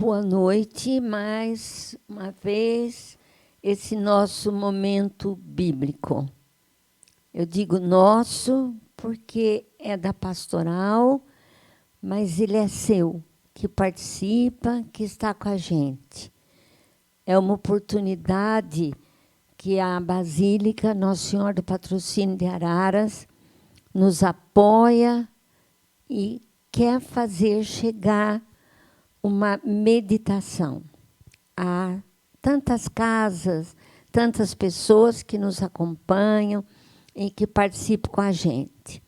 Boa noite, mais uma vez, esse nosso momento bíblico. Eu digo nosso porque é da pastoral, mas ele é seu, que participa, que está com a gente. É uma oportunidade que a Basílica Nossa Senhora do Patrocínio de Araras nos apoia e quer fazer chegar uma meditação. Há tantas casas, tantas pessoas que nos acompanham e que participam com a gente.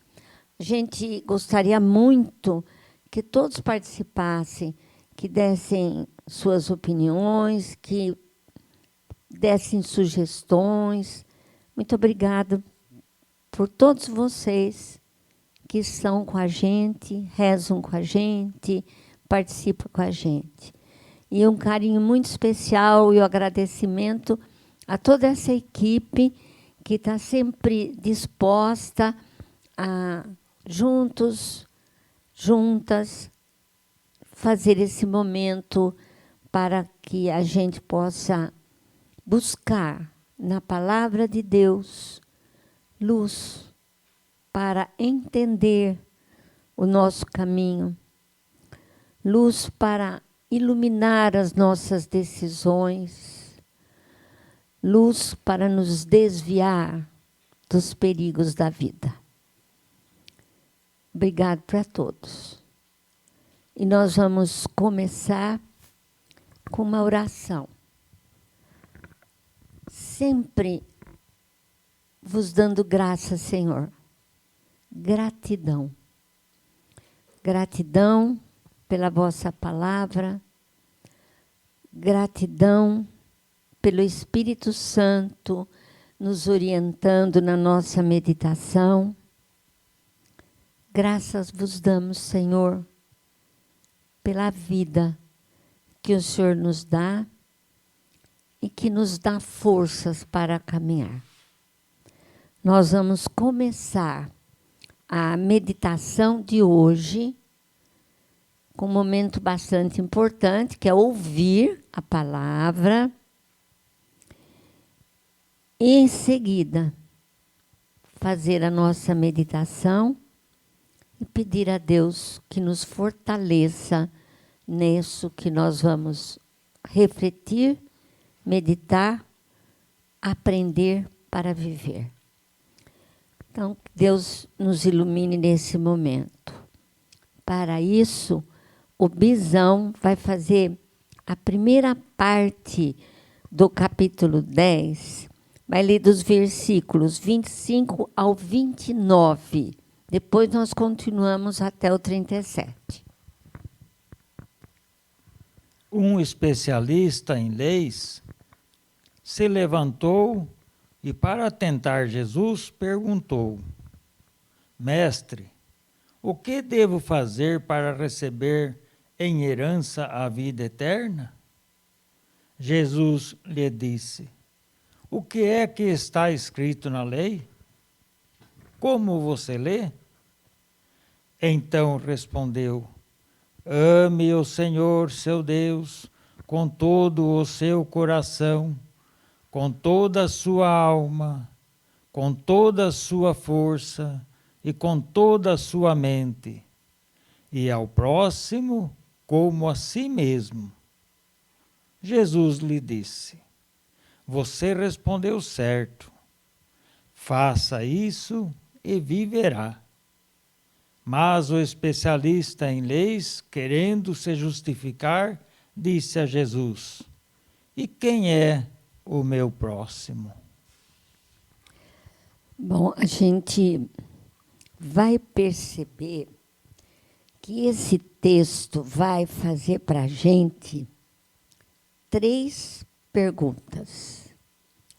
A gente gostaria muito que todos participassem, que dessem suas opiniões, que dessem sugestões. Muito obrigada por todos vocês que estão com a gente, rezam com a gente, participa com a gente. E um carinho muito especial e o agradecimento a toda essa equipe que está sempre disposta a, juntas, fazer esse momento para que a gente possa buscar na palavra de Deus luz para entender o nosso caminho, luz para iluminar as nossas decisões, luz para nos desviar dos perigos da vida. Obrigado para todos. E nós vamos começar com uma oração. Sempre vos dando graça, Senhor. Gratidão. Gratidão pela vossa palavra, gratidão pelo Espírito Santo nos orientando na nossa meditação. Graças vos damos, Senhor, pela vida que o Senhor nos dá e que nos dá forças para caminhar. Nós vamos começar a meditação de hoje com um momento bastante importante, que é ouvir a palavra e, em seguida, fazer a nossa meditação e pedir a Deus que nos fortaleça nisso que nós vamos refletir, meditar, aprender para viver. Então, Deus nos ilumine nesse momento. Para isso, o Bisão vai fazer a primeira parte do capítulo 10, vai ler dos versículos 25 ao 29. Depois nós continuamos até o 37. Um especialista em leis se levantou e, para tentar Jesus, perguntou: Mestre, o que devo fazer para receber em herança a vida eterna? Jesus lhe disse: O que é que está escrito na lei? Como você lê? Então respondeu: Ame o Senhor, seu Deus, com todo o seu coração, com toda a sua alma, com toda a sua força e com toda a sua mente, e ao próximo como a si mesmo. Jesus lhe disse: Você respondeu certo. Faça isso e viverá. Mas o especialista em leis, querendo se justificar, disse a Jesus: E quem é o meu próximo? Bom, a gente vai perceber que esse texto vai fazer para a gente 3 perguntas.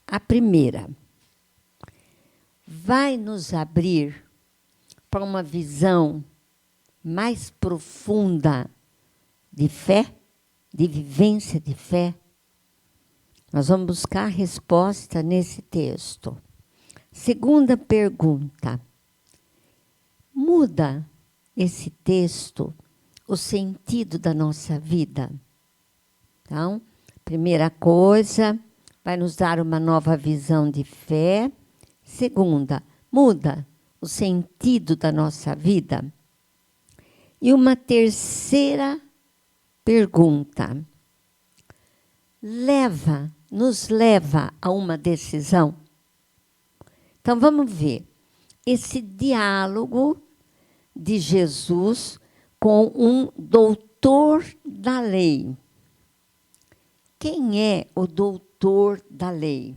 A primeira, vai nos abrir para uma visão mais profunda de fé, de vivência de fé? Nós vamos buscar a resposta nesse texto. Segunda pergunta, muda esse texto o sentido da nossa vida? Então, primeira coisa, vai nos dar uma nova visão de fé. Segunda, muda o sentido da nossa vida. E uma terceira pergunta, nos leva a uma decisão? Então, vamos ver esse diálogo de Jesus com um doutor da lei. Quem é o doutor da lei?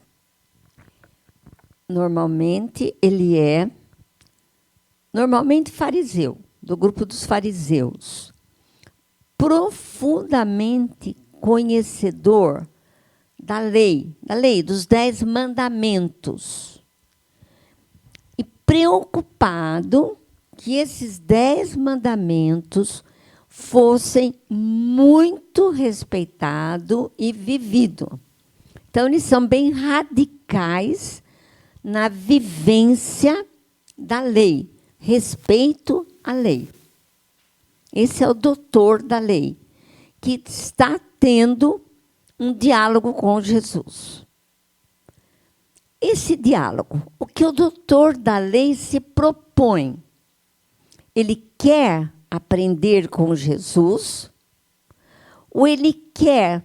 Normalmente, ele é fariseu, do grupo dos fariseus. Profundamente conhecedor da lei, dos 10 mandamentos. E preocupado que esses 10 mandamentos fossem muito respeitados e vividos. Então, eles são bem radicais na vivência da lei, respeito à lei. Esse é o doutor da lei, que está tendo um diálogo com Jesus. Esse diálogo, o que o doutor da lei se propõe? Ele quer aprender com Jesus, ou ele quer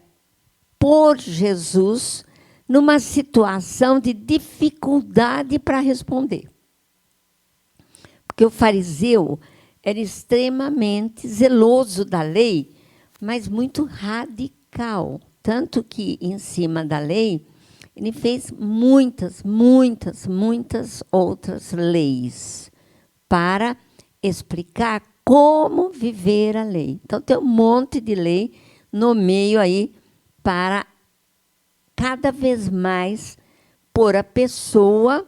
pôr Jesus numa situação de dificuldade para responder? Porque o fariseu era extremamente zeloso da lei, mas muito radical. Tanto que, em cima da lei, ele fez muitas outras leis para explicar como viver a lei. Então, tem um monte de lei no meio aí para cada vez mais pôr a pessoa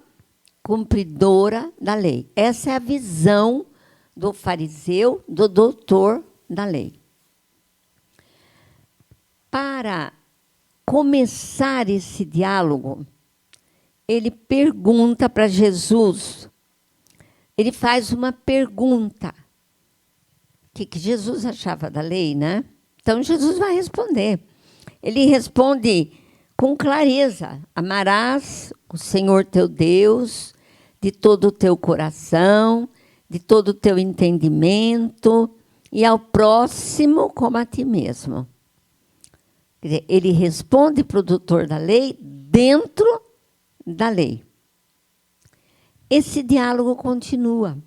cumpridora da lei. Essa é a visão do fariseu, do doutor da lei. Para começar esse diálogo, ele pergunta para Jesus, ele faz uma pergunta. O que Jesus achava da lei, né? Então, Jesus vai responder. Ele responde com clareza: amarás o Senhor teu Deus de todo o teu coração, de todo o teu entendimento, e ao próximo como a ti mesmo. Quer dizer, ele responde para o doutor da lei dentro da lei. Esse diálogo continua.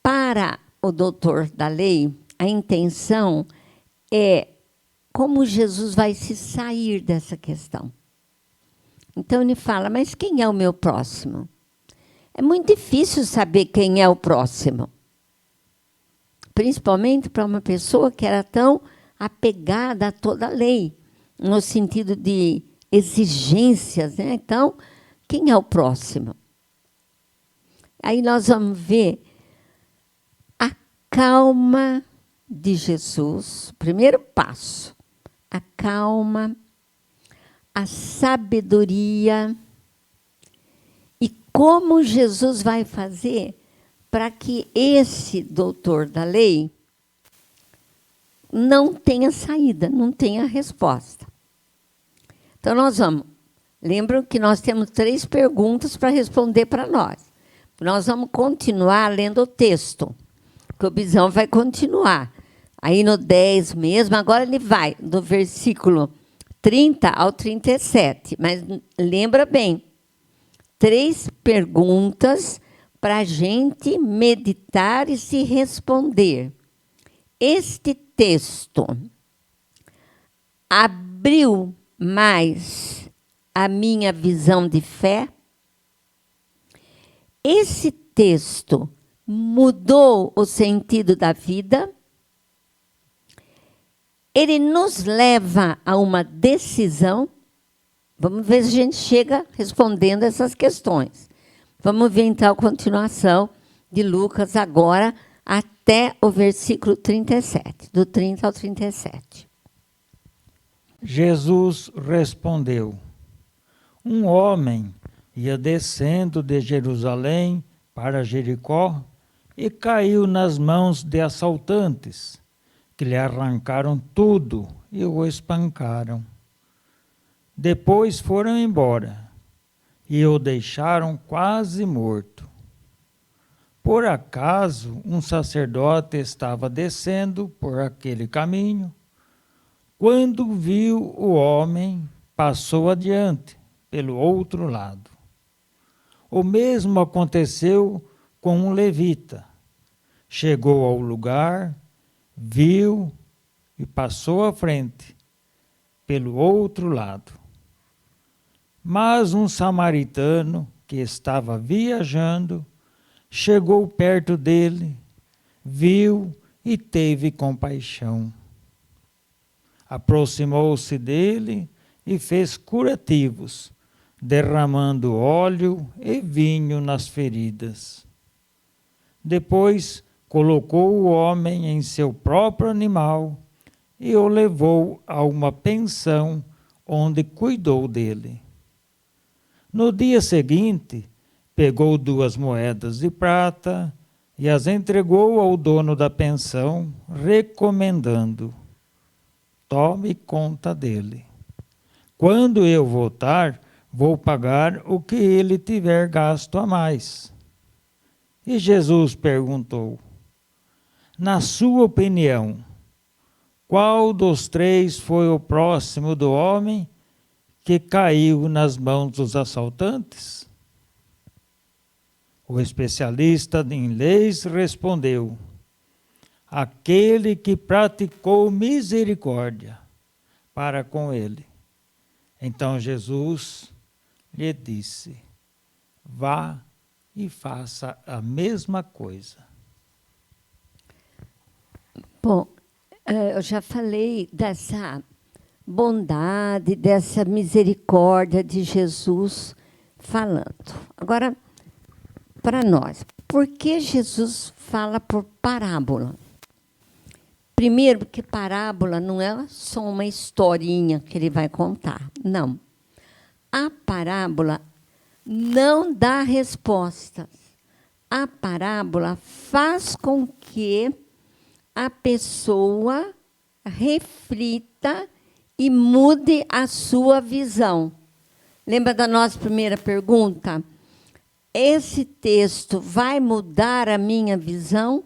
Para o doutor da lei, a intenção é como Jesus vai se sair dessa questão. Então, ele fala, mas quem é o meu próximo? É muito difícil saber quem é o próximo. Principalmente para uma pessoa que era tão apegada a toda a lei, no sentido de exigências, né? Então, quem é o próximo? Aí nós vamos ver a calma de Jesus, primeiro passo, a calma, a sabedoria e como Jesus vai fazer para que esse doutor da lei não tenha saída, não tenha resposta. Então, nós vamos. Lembram que nós temos 3 perguntas para responder para nós. Nós vamos continuar lendo o texto, que o Bisão vai continuar. Aí no 10 mesmo, agora ele vai do versículo 30 ao 37. Mas lembra bem, 3 perguntas para a gente meditar e se responder. Este texto abriu mais a minha visão de fé? Esse texto mudou o sentido da vida? Ele nos leva a uma decisão? Vamos ver se a gente chega respondendo essas questões. Vamos ver, então, a continuação de Lucas agora, até o versículo 37, do 30 ao 37. Jesus respondeu: um homem ia descendo de Jerusalém para Jericó e caiu nas mãos de assaltantes, que lhe arrancaram tudo e o espancaram. Depois foram embora e o deixaram quase morto. Por acaso, um sacerdote estava descendo por aquele caminho. Quando viu o homem, passou adiante, pelo outro lado. O mesmo aconteceu com um levita. Chegou ao lugar, viu e passou à frente, pelo outro lado. Mas um samaritano que estava viajando chegou perto dele, viu e teve compaixão. Aproximou-se dele e fez curativos, derramando óleo e vinho nas feridas. Depois colocou o homem em seu próprio animal e o levou a uma pensão onde cuidou dele. No dia seguinte, pegou 2 moedas de prata e as entregou ao dono da pensão, recomendando: tome conta dele. Quando eu voltar, vou pagar o que ele tiver gasto a mais. E Jesus perguntou: na sua opinião, qual dos 3 foi o próximo do homem que caiu nas mãos dos assaltantes? O especialista em leis respondeu: aquele que praticou misericórdia para com ele. Então Jesus lhe disse: vá e faça a mesma coisa. Bom, eu já falei dessa bondade, dessa misericórdia de Jesus falando. Agora, para nós, por que Jesus fala por parábola? Primeiro, porque parábola não é só uma historinha que ele vai contar. Não. A parábola não dá respostas. A parábola faz com que a pessoa reflita e mude a sua visão. Lembra da nossa primeira pergunta? Esse texto vai mudar a minha visão?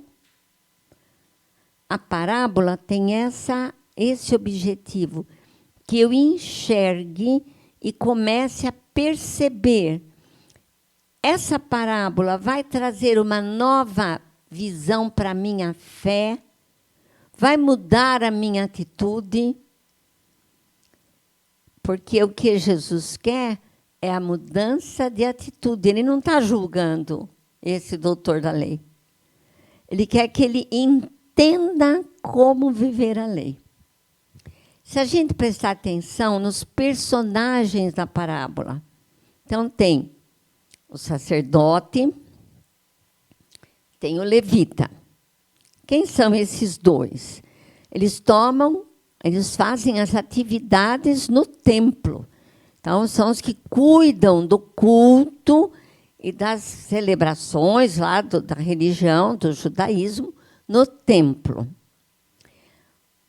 A parábola tem esse objetivo, que eu enxergue e comece a perceber. Essa parábola vai trazer uma nova visão para a minha fé, vai mudar a minha atitude, porque o que Jesus quer é a mudança de atitude. Ele não está julgando esse doutor da lei. Ele quer que ele entenda como viver a lei. Se a gente prestar atenção nos personagens da parábola, então tem o sacerdote, tem o levita. Quem são esses 2? Eles fazem as atividades no templo. Então, são os que cuidam do culto e das celebrações lá da religião, do judaísmo, no templo.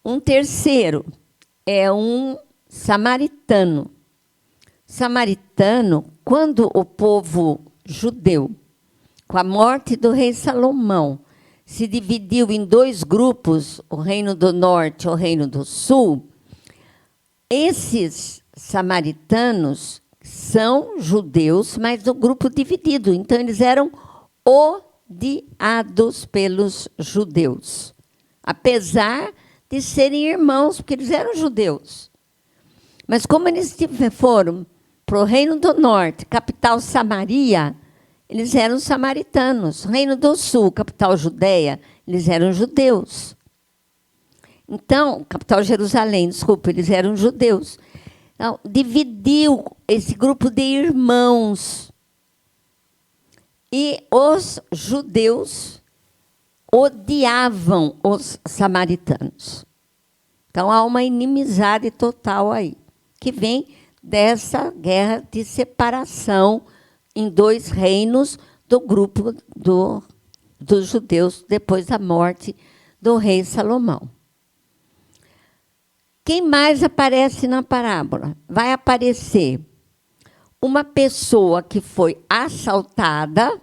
Um terceiro é um samaritano. Samaritano, quando o povo judeu, com a morte do rei Salomão, se dividiu em 2 grupos, o reino do norte e o reino do sul, esses samaritanos são judeus, mas do grupo dividido. Então, eles eram odiados pelos judeus, apesar de serem irmãos, porque eles eram judeus. Mas como eles foram para o reino do norte, capital Samaria, eles eram samaritanos. Reino do sul, capital Judeia, eles eram judeus. Então, capital Jerusalém, desculpa, eles eram judeus. Então, dividiu esse grupo de irmãos. E os judeus odiavam os samaritanos. Então, há uma inimizade total aí, que vem dessa guerra de separação em 2 reinos do grupo dos judeus depois da morte do rei Salomão. Quem mais aparece na parábola? Vai aparecer uma pessoa que foi assaltada,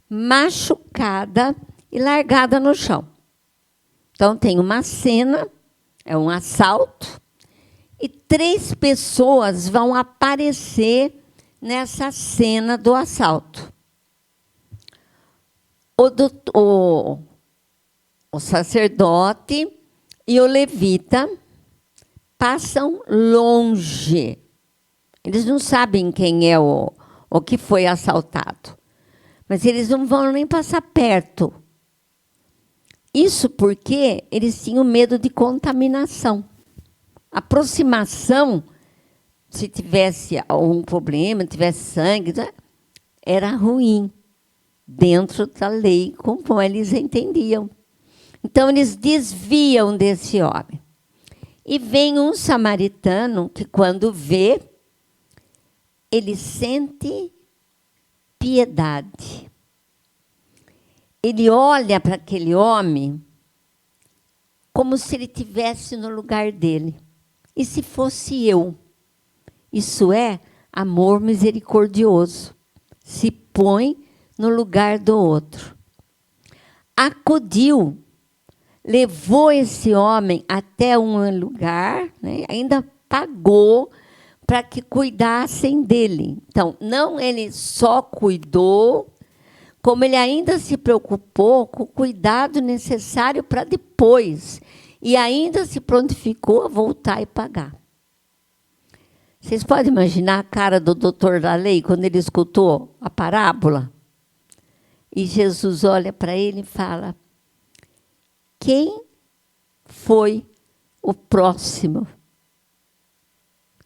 machucada e largada no chão. Então, tem uma cena, é um assalto, e 3 pessoas vão aparecer nessa cena do assalto. O sacerdote e o levita passam longe. Eles não sabem quem é o que foi assaltado. Mas eles não vão nem passar perto. Isso porque eles tinham medo de contaminação. Aproximação, se tivesse algum problema, tivesse sangue, era ruim, dentro da lei, como eles entendiam. Então, eles desviam desse homem. E vem um samaritano que, quando vê, ele sente piedade. Ele olha para aquele homem como se ele estivesse no lugar dele. E se fosse eu? Isso é amor misericordioso. Se põe no lugar do outro. Acudiu, levou esse homem até um lugar, né, ainda pagou para que cuidassem dele. Então, não ele só cuidou, como ele ainda se preocupou com o cuidado necessário para depois. E ainda se prontificou a voltar e pagar. Vocês podem imaginar a cara do doutor da lei quando ele escutou a parábola? E Jesus olha para ele e fala: quem foi o próximo?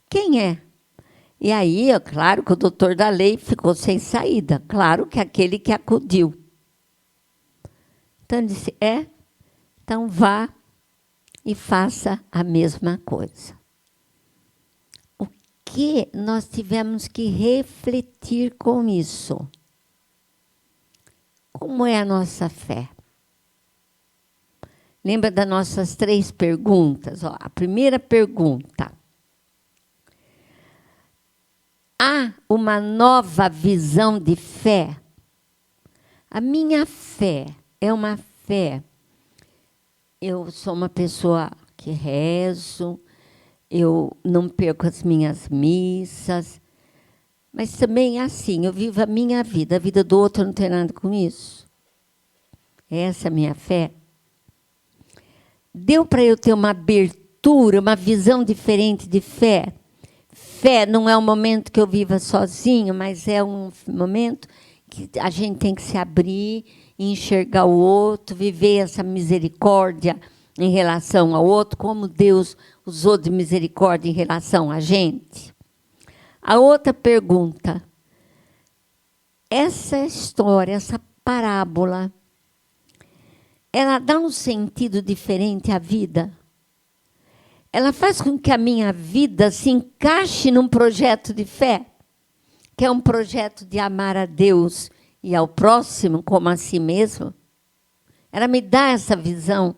Quem é? E aí, é claro que o doutor da lei ficou sem saída. Claro que aquele que acudiu. Então, ele disse: então vá e faça a mesma coisa. O que nós tivemos que refletir com isso? Como é a nossa fé? Lembra das nossas 3 perguntas? A primeira pergunta: há uma nova visão de fé? A minha fé é uma fé. Eu sou uma pessoa que rezo, eu não perco as minhas missas, mas também é assim, eu vivo a minha vida, a vida do outro não tem nada com isso. Essa é a minha fé. Deu para eu ter uma abertura, uma visão diferente de fé? Fé não é um momento que eu viva sozinho, mas é um momento que a gente tem que se abrir e enxergar o outro, viver essa misericórdia em relação ao outro, como Deus usou de misericórdia em relação a gente. A outra pergunta: essa história, essa parábola, ela dá um sentido diferente à vida? Ela faz com que a minha vida se encaixe num projeto de fé, que é um projeto de amar a Deus e ao próximo como a si mesmo? Ela me dá essa visão.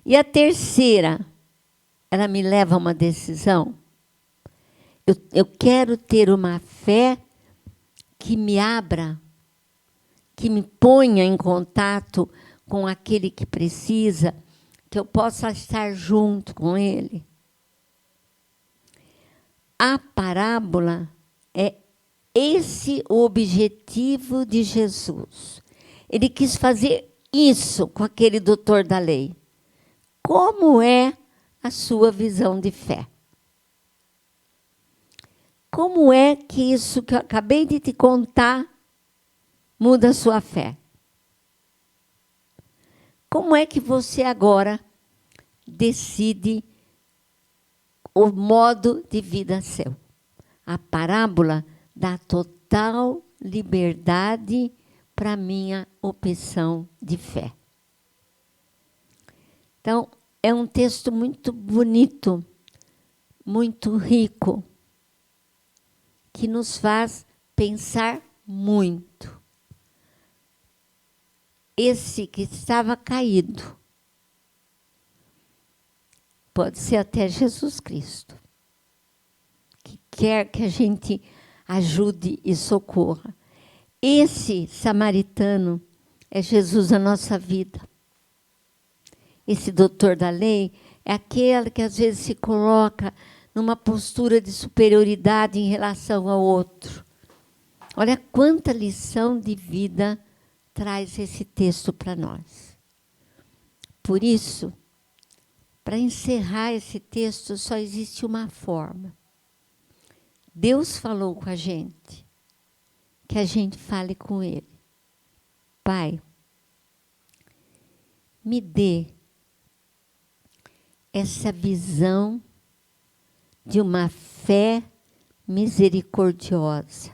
E a terceira, ela me leva a uma decisão. Eu quero ter uma fé que me abra, que me ponha em contato com aquele que precisa, que eu possa estar junto com ele. A parábola é esse o objetivo de Jesus. Ele quis fazer isso com aquele doutor da lei. Como é a sua visão de fé? Como é que isso que eu acabei de te contar muda a sua fé? Como é que você agora decide o modo de vida seu? A parábola dá total liberdade para a minha opção de fé. Então, é um texto muito bonito, muito rico, que nos faz pensar muito. Esse que estava caído, pode ser até Jesus Cristo, que quer que a gente ajude e socorra. Esse samaritano é Jesus na nossa vida. Esse doutor da lei é aquele que às vezes se coloca numa postura de superioridade em relação ao outro. Olha quanta lição de vida traz esse texto para nós. Por isso, para encerrar esse texto, só existe uma forma. Deus falou com a gente, que a gente fale com Ele. Pai, me dê essa visão de uma fé misericordiosa,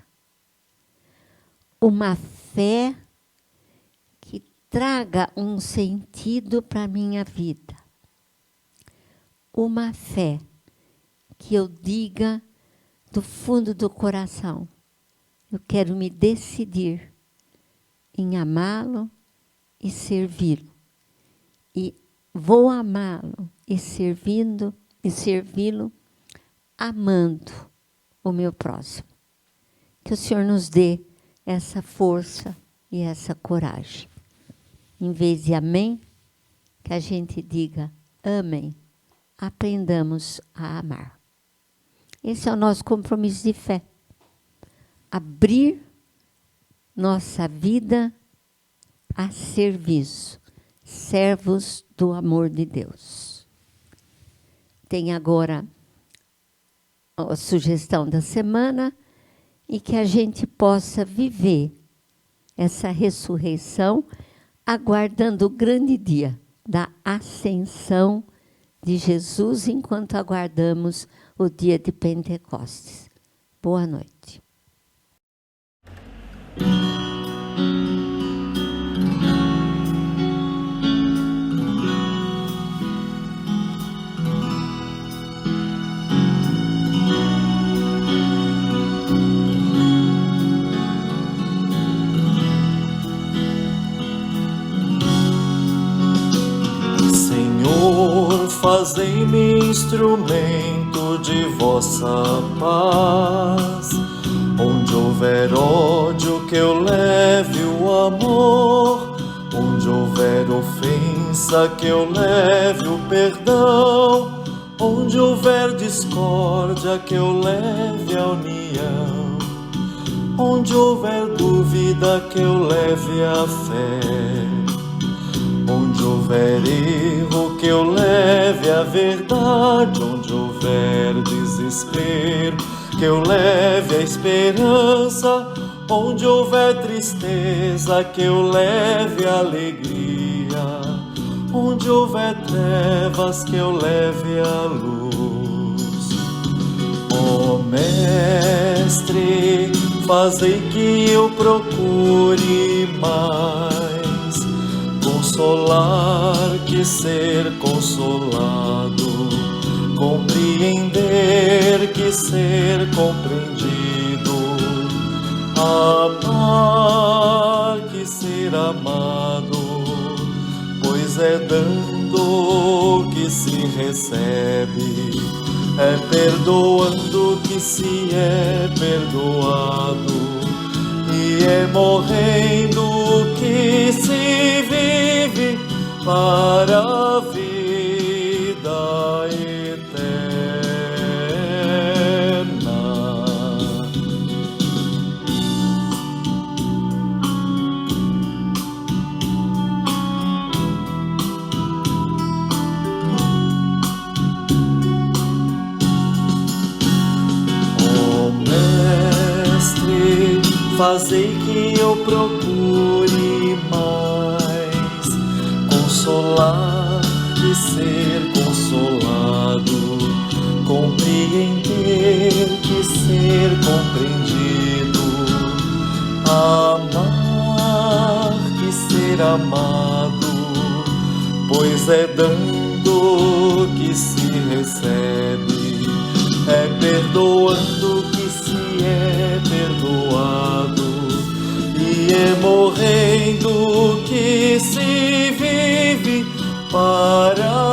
uma fé que traga um sentido para a minha vida, uma fé que eu diga do fundo do coração, eu quero me decidir em amá-lo e servi-lo, e vou amá-lo e servi-lo amando o meu próximo. Que o Senhor nos dê essa força e essa coragem. Em vez de amém, que a gente diga amém. Aprendamos a amar. Esse é o nosso compromisso de fé. Abrir nossa vida a serviço, servos do amor de Deus. Tem agora a sugestão da semana e que a gente possa viver essa ressurreição aguardando o grande dia da ascensão de Jesus enquanto aguardamos o dia de Pentecostes. Boa noite. Fazei-me instrumento de vossa paz. Onde houver ódio, que eu leve o amor. Onde houver ofensa, que eu leve o perdão. Onde houver discórdia, que eu leve a união. Onde houver dúvida, que eu leve a fé. Onde houver erro, que eu leve a verdade. Onde houver desespero, que eu leve a esperança. Onde houver tristeza, que eu leve a alegria. Onde houver trevas, que eu leve a luz. Ó Mestre, fazei que eu procure mais consolar que ser consolado, compreender que ser compreendido, amar que ser amado, pois é dando que se recebe, é perdoando que se é perdoado, e é morrendo que se vive para a vida eterna. Ó Mestre, fazei que eu procure mais consolar que ser consolado, compreender que ser compreendido, amar que ser amado, pois é dando que se recebe, é perdoando que se é perdoado, e é morrendo que se vive para